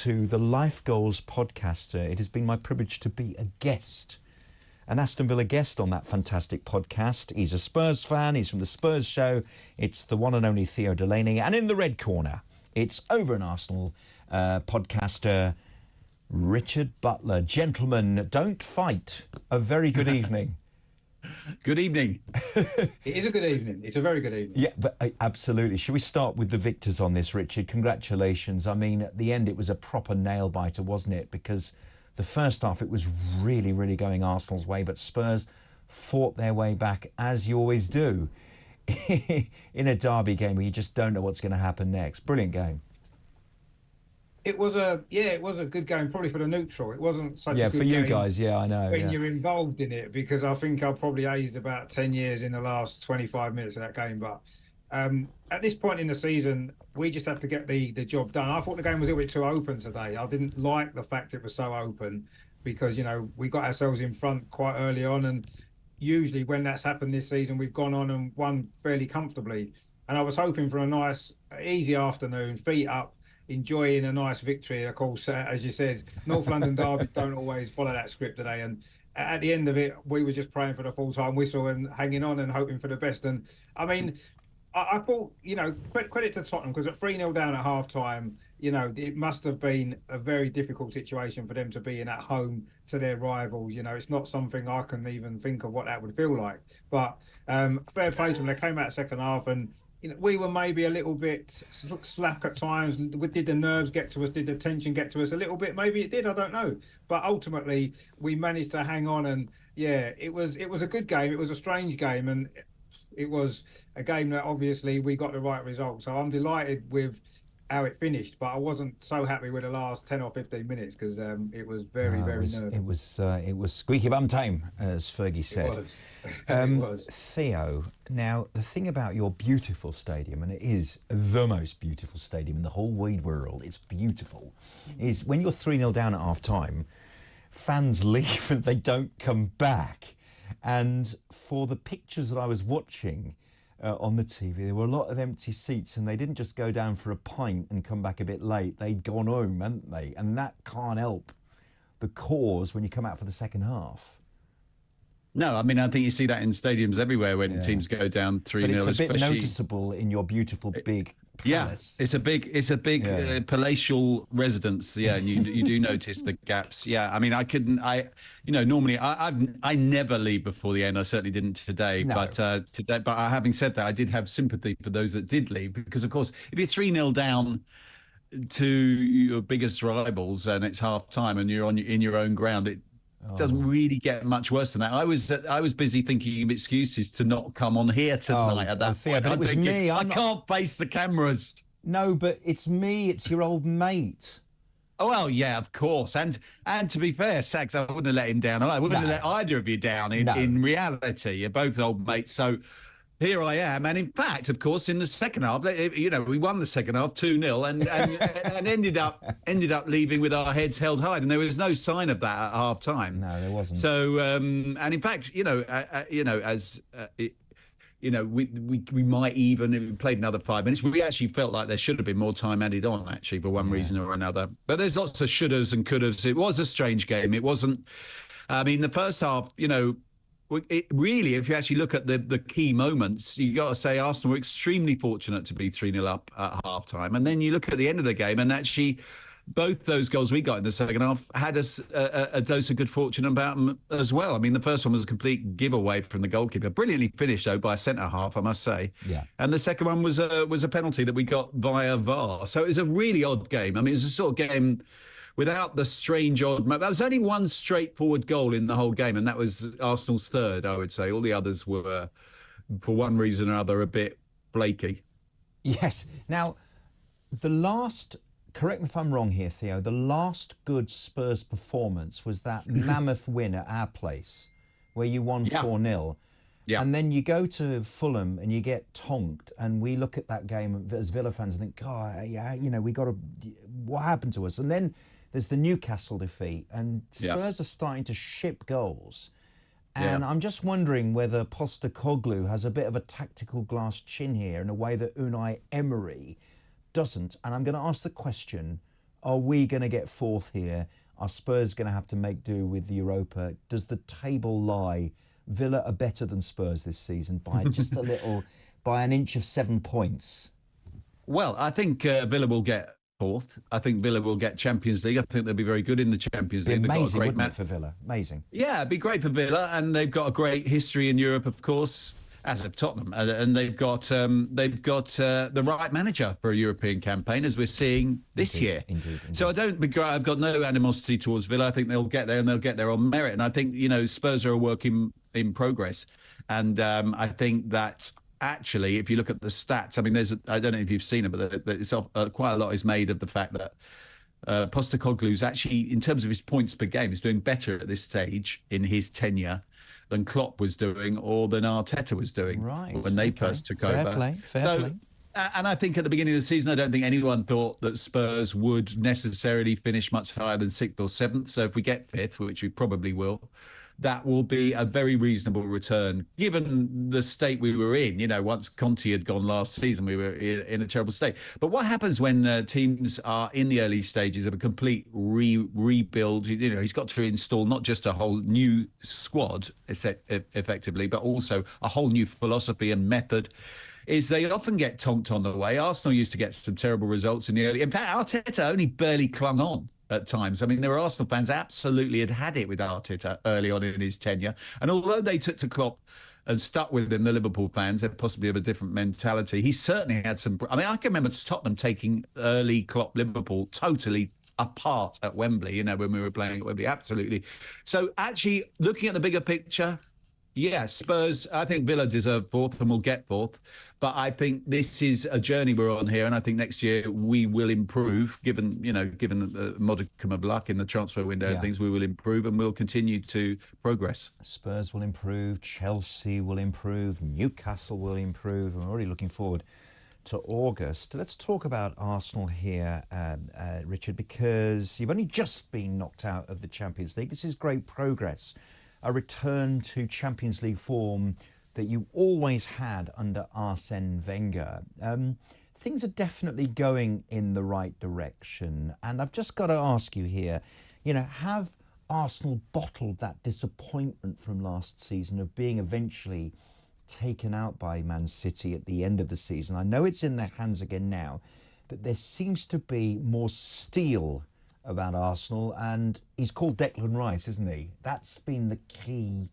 to the Life Goals podcast. It has been my privilege to be a guest, an Aston Villa guest on that fantastic podcast. He's a Spurs fan. He's from the Spurs show. It's the one and only Theo Delaney. And in the red corner, it's Over an Arsenal podcaster, Richard Butler. Gentlemen, don't fight. A very good evening. Good evening. It is a good evening. It's a very good evening. Yeah, but absolutely. Should we start with the victors on this, Richard? Congratulations. I mean, at the end, it was a proper nail-biter, wasn't it? Because the first half, it was really, really going Arsenal's way, but Spurs fought their way back, as you always do, in a derby game where you just don't know what's going to happen next. Brilliant game. It was a good game, probably for the neutral. It wasn't such a good game. Yeah, for you game guys, yeah, I know. when you're involved in it, because I think I probably aged about 10 years in the last 25 minutes of that game. But at this point in the season, we just have to get the job done. I thought the game was a little bit too open today. I didn't like the fact it was so open because, you know, we got ourselves in front quite early on. And usually when that's happened this season, we've gone on and won fairly comfortably. And I was hoping for a nice, easy afternoon, feet up, enjoying a nice victory. Of course, as you said, North London derbies don't always follow that script today. And at the end of it, we were just praying for the full-time whistle and hanging on and hoping for the best. And I mean, I thought, you know, credit to Tottenham, because at 3-0 down at half-time, you know, it must have been a very difficult situation for them to be in at home to their rivals. You know, it's not something I can even think of what that would feel like. But fair play to them. They came out second half and, you know, we were maybe a little bit slack at times. Did the nerves get to us? Did the tension get to us a little bit? Maybe it did. I don't know. But ultimately, we managed to hang on. And yeah, it was a good game. It was a strange game, and it was a game that obviously we got the right result. So I'm delighted with how it finished, but I wasn't so happy with the last 10 or 15 minutes because it was very nervous. It was squeaky bum time, as Fergie said. It was. It was. Theo, now the thing about your beautiful stadium, and it is the most beautiful stadium in the whole wide world, it's beautiful, is when you're 3-0 down at half time, fans leave and they don't come back. And for the pictures that I was watching on the TV, there were a lot of empty seats, and they didn't just go down for a pint and come back a bit late. They'd gone home, hadn't they? And that can't help the cause when you come out for the second half. No, I mean, I think you see that in stadiums everywhere when teams go down 3-0. But it's a bit noticeable in your beautiful big palace. Yeah, it's a big palatial residence. Yeah, and you do notice the gaps. Yeah, I mean, normally I never leave before the end. I certainly didn't today. No. But today, having said that, I did have sympathy for those that did leave, because of course, if you're 3-0 down to your biggest rivals and it's half time and you're in your own ground, it doesn't really get much worse than that. I was busy thinking of excuses to not come on here tonight at that point. But it was me. I can't face the cameras. No, but it's me. It's your old mate. Oh, well, yeah, of course. And to be fair, Sags, I wouldn't have let him down. I wouldn't have let either of you down in reality. You're both old mates. So here I am. And in fact, of course, in the second half, you know, we won the second half 2-0 and ended up leaving with our heads held high. And there was no sign of that at half time. No, there wasn't. So, and in fact, we might even, if we played another 5 minutes, we actually felt like there should have been more time added on, actually, for one reason or another. But there's lots of shouldas and couldas. It was a strange game. It wasn't, I mean, the first half, you know, it really, if you actually look at the key moments, you got to say Arsenal were extremely fortunate to be 3-0 up at half time. And then you look at the end of the game, and actually both those goals we got in the second half had us a dose of good fortune about them as well. I mean, the first one was a complete giveaway from the goalkeeper, brilliantly finished though by a centre half, I must say. Yeah. And the second one was a penalty that we got via VAR. So it was a really odd game. I mean, it was a sort of game without the strange odd. There was only one straightforward goal in the whole game, and that was Arsenal's third, I would say. All the others were, for one reason or other, a bit flaky. Yes. Now, correct me if I'm wrong here, Theo, the last good Spurs performance was that mammoth win at our place, where you won 4-0. Yeah. And then you go to Fulham and you get tonked, and we look at that game as Villa fans and think, God, yeah, you know, what happened to us? And then there's the Newcastle defeat, and Spurs are starting to ship goals. And I'm just wondering whether Postecoglou has a bit of a tactical glass chin here in a way that Unai Emery doesn't. And I'm going to ask the question Are we going to get fourth here? Are Spurs going to have to make do with Europa? Does the table lie? Villa are better than Spurs this season by just a little, by an inch of 7 points. Well, I think Villa will get fourth. I think Villa will get Champions League. I think they'll be very good in the Champions League. Amazing, wouldn't it, for Villa? Amazing. Yeah, it'd be great for Villa, and they've got a great history in Europe, of course, as of Tottenham, and they've got the right manager for a European campaign, as we're seeing this year. Indeed. So I've got no animosity towards Villa. I think they'll get there, and they'll get there on merit. And I think Spurs are a work in progress, and I think that. Actually, if you look at the stats, I mean, I don't know if you've seen it, but it's quite a lot is made of the fact that Postecoglou's actually, in terms of his points per game, is doing better at this stage in his tenure than Klopp was doing or than Arteta was doing when they first took over. Fair play. And I think at the beginning of the season, I don't think anyone thought that Spurs would necessarily finish much higher than 6th or 7th. So if we get 5th, which we probably will, that will be a very reasonable return, given the state we were in. Once Conte had gone last season, we were in a terrible state. But what happens when teams are in the early stages of a complete rebuild? He's got to install not just a whole new squad, effectively, but also a whole new philosophy and method. Is they often get tonked on the way. Arsenal used to get some terrible results in the early. In fact, Arteta only barely clung on at times. I mean, there were Arsenal fans absolutely had it with Arteta early on in his tenure. And although they took to Klopp and stuck with him, the Liverpool fans, they're possibly of a different mentality. He certainly had some. I mean, I can remember Tottenham taking early Klopp Liverpool totally apart at Wembley, when we were playing at Wembley. Absolutely. So actually, looking at the bigger picture, yeah, Spurs, I think Villa deserve fourth and will get fourth. But I think this is a journey we're on here. And I think next year we will improve, given the modicum of luck in the transfer window and things, we will improve and we'll continue to progress. Spurs will improve, Chelsea will improve, Newcastle will improve. I'm already looking forward to August. Let's talk about Arsenal here, Richard, because you've only just been knocked out of the Champions League. This is great progress. A return to Champions League form that you always had under Arsene Wenger. Things are definitely going in the right direction. And I've just got to ask you here, have Arsenal bottled that disappointment from last season of being eventually taken out by Man City at the end of the season? I know it's in their hands again now, but there seems to be more steel about Arsenal, and he's called Declan Rice, isn't he? That's been the key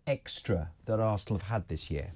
extra that Arsenal have had this year.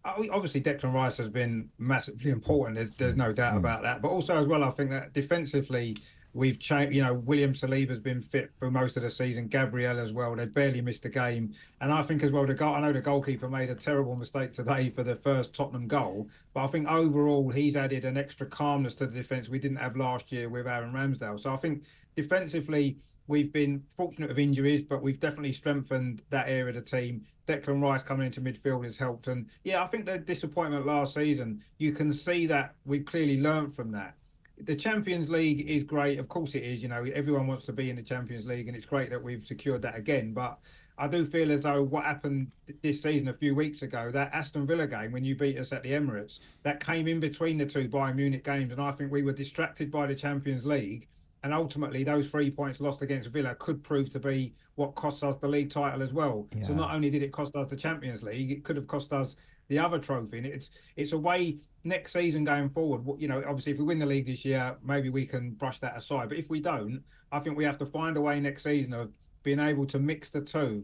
Obviously, Declan Rice has been massively important. There's no doubt about that. But also, as well, I think that defensively, we've changed. William Saliba's been fit for most of the season. Gabriel as well. They barely missed a game. And I think as well, I know the goalkeeper made a terrible mistake today for the first Tottenham goal. But I think overall, he's added an extra calmness to the defence we didn't have last year with Aaron Ramsdale. So I think defensively, we've been fortunate of injuries, but we've definitely strengthened that area of the team. Declan Rice coming into midfield has helped. And yeah, I think the disappointment last season, you can see that we've clearly learned from that. The Champions League is great. Of course it is. Everyone wants to be in the Champions League, and it's great that we've secured that again. But I do feel as though what happened this season a few weeks ago, that Aston Villa game when you beat us at the Emirates, that came in between the two Bayern Munich games. And I think we were distracted by the Champions League. And ultimately, those 3 points lost against Villa could prove to be what cost us the league title as well. Yeah. So not only did it cost us the Champions League, it could have cost us the other trophy. And it's a way next season going forward. Obviously, if we win the league this year, maybe we can brush that aside. But if we don't, I think we have to find a way next season of being able to mix the two,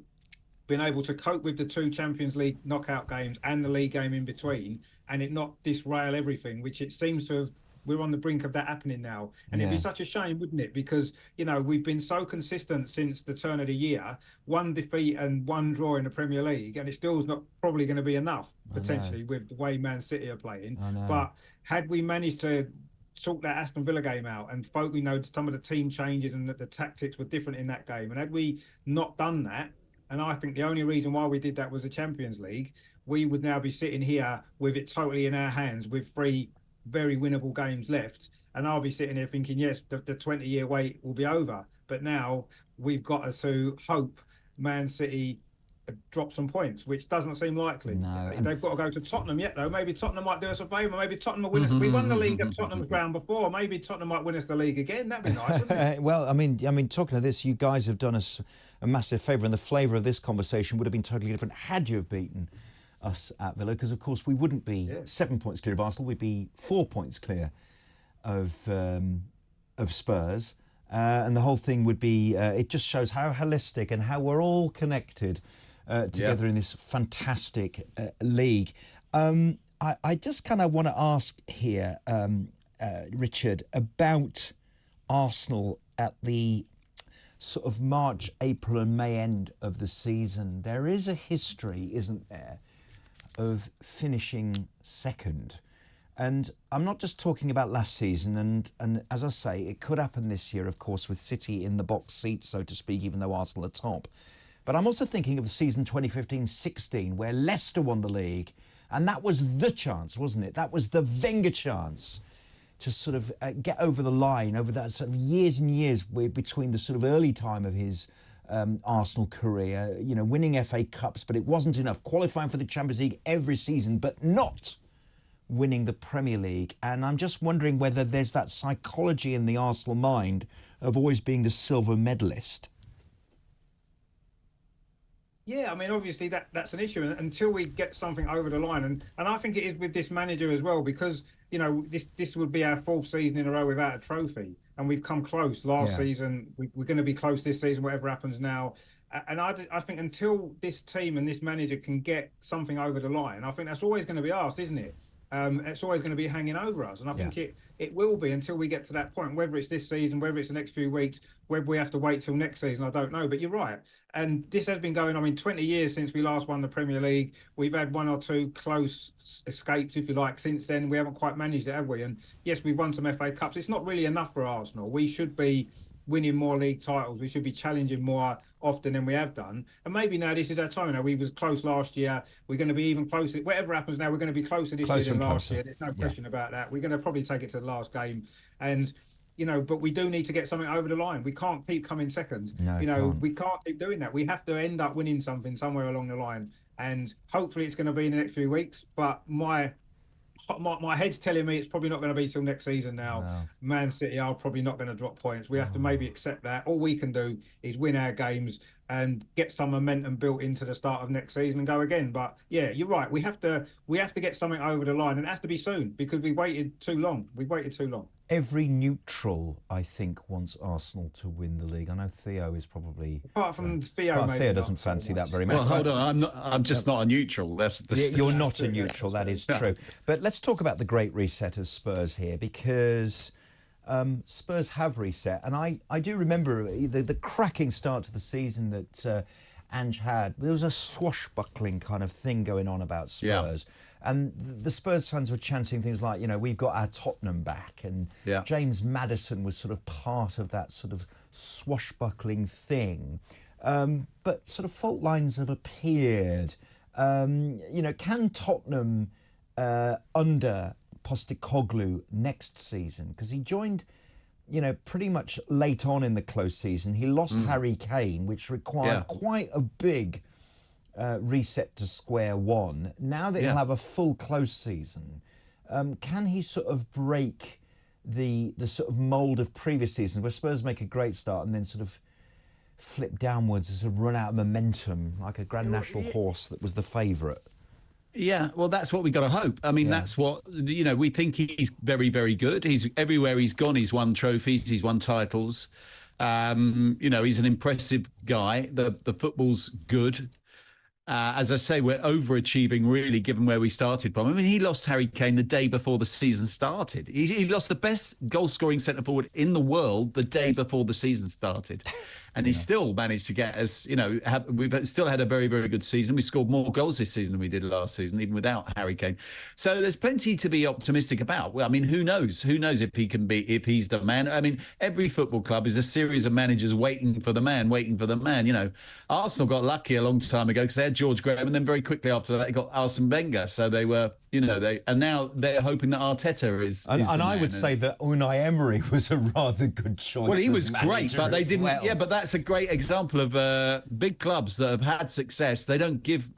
being able to cope with the two Champions League knockout games and the league game in between, and it not disrail everything, which it seems to have. We're on the brink of that happening now. And it'd be such a shame, wouldn't it? Because, we've been so consistent since the turn of the year, one defeat and one draw in the Premier League, and it still is not probably going to be enough, potentially, with the way Man City are playing. But had we managed to sort that Aston Villa game out and some of the team changes and that the tactics were different in that game, and had we not done that, and I think the only reason why we did that was the Champions League, we would now be sitting here with it totally in our hands with 3 very winnable games left, and I'll be sitting here thinking, yes, the 20-year wait will be over. But now we've got to hope Man City drop some points, which doesn't seem likely. No, They've got to go to Tottenham yet, though. Maybe Tottenham might do us a favour. Maybe Tottenham will win us. We won the league at Tottenham's ground before. Maybe Tottenham might win us the league again. That'd be nice, wouldn't it? Well, I mean, talking of this, you guys have done us a massive favour, and the flavour of this conversation would have been totally different had you have beaten us at Villa, because of course we wouldn't be 7 points clear of Arsenal. We'd be 4 points clear of Spurs. And the whole thing would be, it just shows how holistic and how we're all connected together in this fantastic league. I just kind of want to ask here, Richard, about Arsenal at the sort of March, April and May end of the season. There is a history, isn't there, of finishing second. And I'm not just talking about last season, and as I say, it could happen this year, of course, with City in the box seat, so to speak, even though Arsenal are top. But I'm also thinking of the season 2015-16, where Leicester won the league, and that was the chance, wasn't it? That was the Wenger chance to sort of get over the line, over that sort of years and years between the sort of early time of his Arsenal career, you know, winning FA Cups, but it wasn't enough, qualifying for the Champions League every season, but not winning the Premier League. And I'm just wondering whether there's that psychology in the Arsenal mind of always being the silver medalist. Yeah, I mean, obviously that's an issue until we get something over the line. And I think it is with this manager as well, because, you know, this would be our 4th season in a row without a trophy. And we've come close last season. We're going to be close this season, whatever happens now. And I think until this team and this manager can get something over the line, I think that's always going to be asked, isn't it? It's always going to be hanging over us. And I think it will be until we get to that point, whether it's this season, whether it's the next few weeks, whether we have to wait till next season, I don't know. But you're right. And this has been going on in 20 years since we last won the Premier League. We've had 1 or 2 close escapes, if you like, since then. We haven't quite managed it, have we? And yes, we've won some FA Cups. It's not really enough for Arsenal. We should be winning more league titles. We should be challenging more often than we have done. And maybe now this is our time. Now, we was close last year. We're going to be even closer. Whatever happens now, we're going to be closer this year than last year. There's no question about that. We're going to probably take it to the last game. And, you know, but we do need to get something over the line. We can't keep coming second. No, you know, we can't keep doing that. We have to end up winning something somewhere along the line. And hopefully it's going to be in the next few weeks. But my head's telling me it's probably not going to be till next season now. No. Man City are probably not going to drop points. We have to maybe accept that. All we can do is win our games and get some momentum built into the start of next season and go again. But yeah, you're right. We have to get something over the line, and it has to be soon because we waited too long. Every neutral, I think, wants Arsenal to win the league. I know Theo is probably apart from Theo. Well, Theo doesn't fancy that very much. Well, hold on, I'm just not a neutral. You're not a neutral. That is true. But let's talk about the great reset of Spurs here, because Spurs have reset, and I do remember the cracking start to the season that Ange had. There was a swashbuckling kind of thing going on about Spurs. And the Spurs fans were chanting things like, you know, we've got our Tottenham back. And James Maddison was sort of part of that sort of swashbuckling thing. But sort of fault lines have appeared. You know, can Tottenham under Postecoglou next season? Because he joined, you know, pretty much late on in the close season. He lost Harry Kane, which required quite a big reset to square one. Now that he'll have a full close season, can he sort of break the sort of mould of previous seasons where Spurs make a great start and then sort of flip downwards and sort of run out of momentum like a Grand National horse that was the favourite? Yeah, well, that's what we got to hope. I mean, that's what, you know, we think he's very, very good. He's everywhere he's gone, he's won trophies, he's won titles. You know, he's an impressive guy. The football's good. As I say, we're overachieving, really, given where we started from. I mean, he lost Harry Kane the day before the season started. He lost the best goal-scoring centre-forward in the world the day before the season started. And he still managed to get us, you know, we've still had a very, very good season. We scored more goals this season than we did last season, even without Harry Kane. So there's plenty to be optimistic about. Well, I mean, who knows? Who knows if he's the man? I mean, every football club is a series of managers waiting for the man. You know, Arsenal got lucky a long time ago because they had George Graham, and then very quickly after that, they got Arsene Wenger. So they were, now they're hoping that Arteta is. And the I man. would say that Unai Emery was a rather good choice. Well, he was as great, but they as didn't. well. Yeah, but that's a great example of big clubs that have had success. They don't give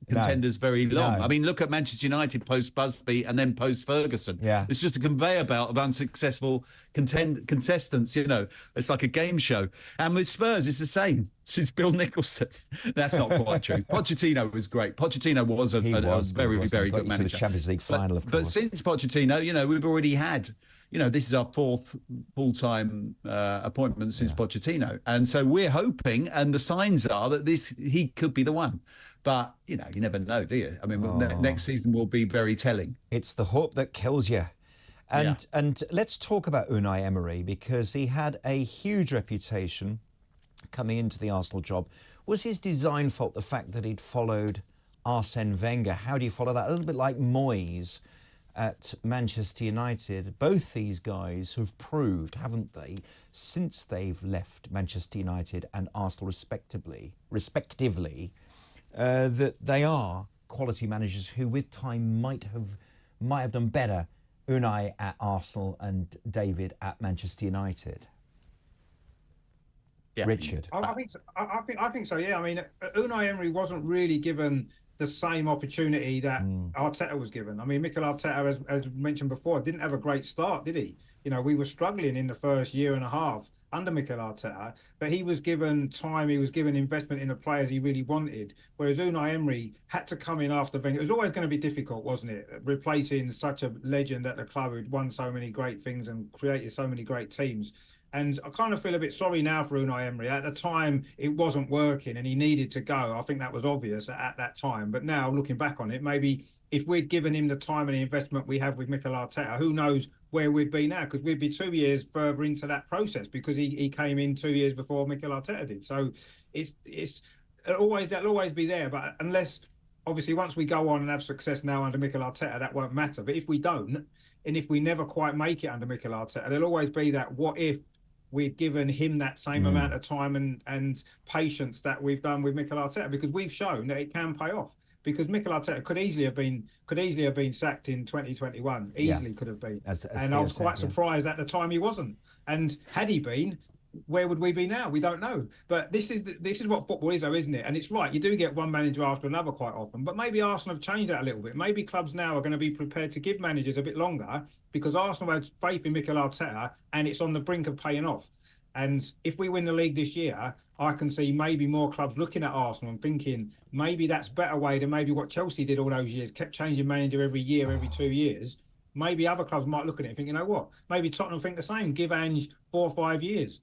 contenders very long. No. I mean, look at Manchester United post Busby and then post Ferguson. Yeah. It's just a conveyor belt of unsuccessful contestants. It's like a game show. And with Spurs, it's the same. Since Bill Nicholson, that's not quite true. Pochettino was great. Pochettino was a very, very good manager. To the Champions League final, of course. But since Pochettino, we've already had. This is our fourth full-time appointment since Pochettino. And so we're hoping, and the signs are that he could be the one. But, you never know, do you? I mean, next season will be very telling. It's the hope that kills you. And let's talk about Unai Emery, because he had a huge reputation coming into the Arsenal job. Was his design fault the fact that he'd followed Arsene Wenger? How do you follow that? A little bit like Moyes at Manchester United. Both these guys have proved, haven't they, since they've left Manchester United and Arsenal respectively, that they are quality managers who with time might have done better. Unai at Arsenal and David at Manchester United. Yeah. Richard. I think so. Yeah. I mean, Unai Emery wasn't really given the same opportunity that Arteta was given. I mean, Mikel Arteta, as mentioned before, didn't have a great start, did he? We were struggling in the first year and a half under Mikel Arteta, but he was given time, he was given investment in the players he really wanted. Whereas Unai Emery had to come in after Wenger. It was always going to be difficult, wasn't it? Replacing such a legend at the club who'd won so many great things and created so many great teams. And I kind of feel a bit sorry now for Unai Emery. At the time, it wasn't working and he needed to go. I think that was obvious at that time. But now, looking back on it, maybe if we'd given him the time and the investment we have with Mikel Arteta, who knows where we'd be now? Because we'd be 2 years further into that process because he came in 2 years before Mikel Arteta did. So that'll always be there. But unless, obviously, once we go on and have success now under Mikel Arteta, that won't matter. But if we don't, and if we never quite make it under Mikel Arteta, there'll always be that what if we've given him that same amount of time and patience that we've done with Mikel Arteta, because we've shown that it can pay off. Because Mikel Arteta could easily have been sacked in 2021. Easily could have been. And I was quite surprised at the time he wasn't. And had he been, where would we be now? We don't know. But this is what football is, though, isn't it? And it's right. You do get one manager after another quite often. But maybe Arsenal have changed that a little bit. Maybe clubs now are going to be prepared to give managers a bit longer because Arsenal had faith in Mikel Arteta and it's on the brink of paying off. And if we win the league this year, I can see maybe more clubs looking at Arsenal and thinking maybe that's a better way than maybe what Chelsea did all those years, kept changing manager every year, every 2 years. Maybe other clubs might look at it and think, you know what, maybe Tottenham think the same. Give Ange 4 or 5 years.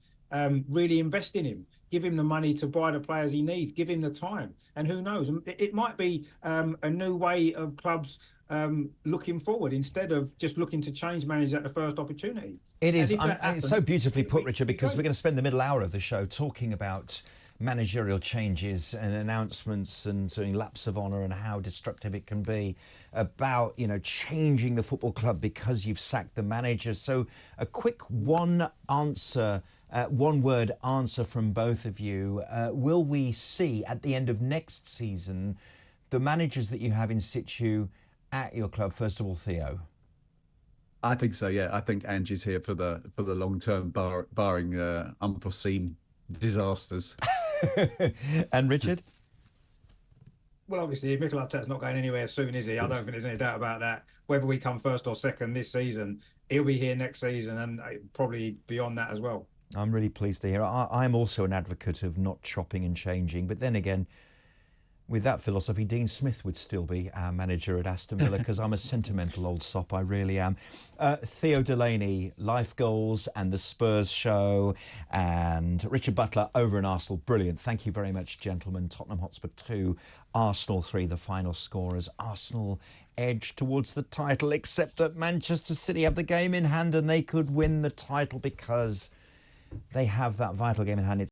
Really invest in him. Give him the money to buy the players he needs. Give him the time. And who knows? It might be a new way of clubs looking forward instead of just looking to change managers at the first opportunity. It is. It's so beautifully put, Richard, because we're going to spend the middle hour of the show talking about managerial changes and announcements and doing laps of honour and how destructive it can be, about changing the football club because you've sacked the manager. So a quick one word answer from both of you. Will we see at the end of next season the managers that you have in situ at your club? First of all, Theo. I think so. Yeah, I think Angie's here for the long term, barring unforeseen disasters. And Richard? Well, obviously, Mikel Arteta's not going anywhere soon, is he? I don't think there's any doubt about that. Whether we come first or second this season, he'll be here next season and probably beyond that as well. I'm really pleased to hear. I'm also an advocate of not chopping and changing, but then again, with that philosophy, Dean Smith would still be our manager at Aston Villa because I'm a sentimental old sop, I really am. Theo Delaney, Life Goals and the Spurs Show, and Richard Butler over in Arsenal. Brilliant. Thank you very much, gentlemen. Tottenham Hotspur 2, Arsenal 3, the final scorers. Arsenal edge towards the title, except that Manchester City have the game in hand and they could win the title because they have that vital game in hand.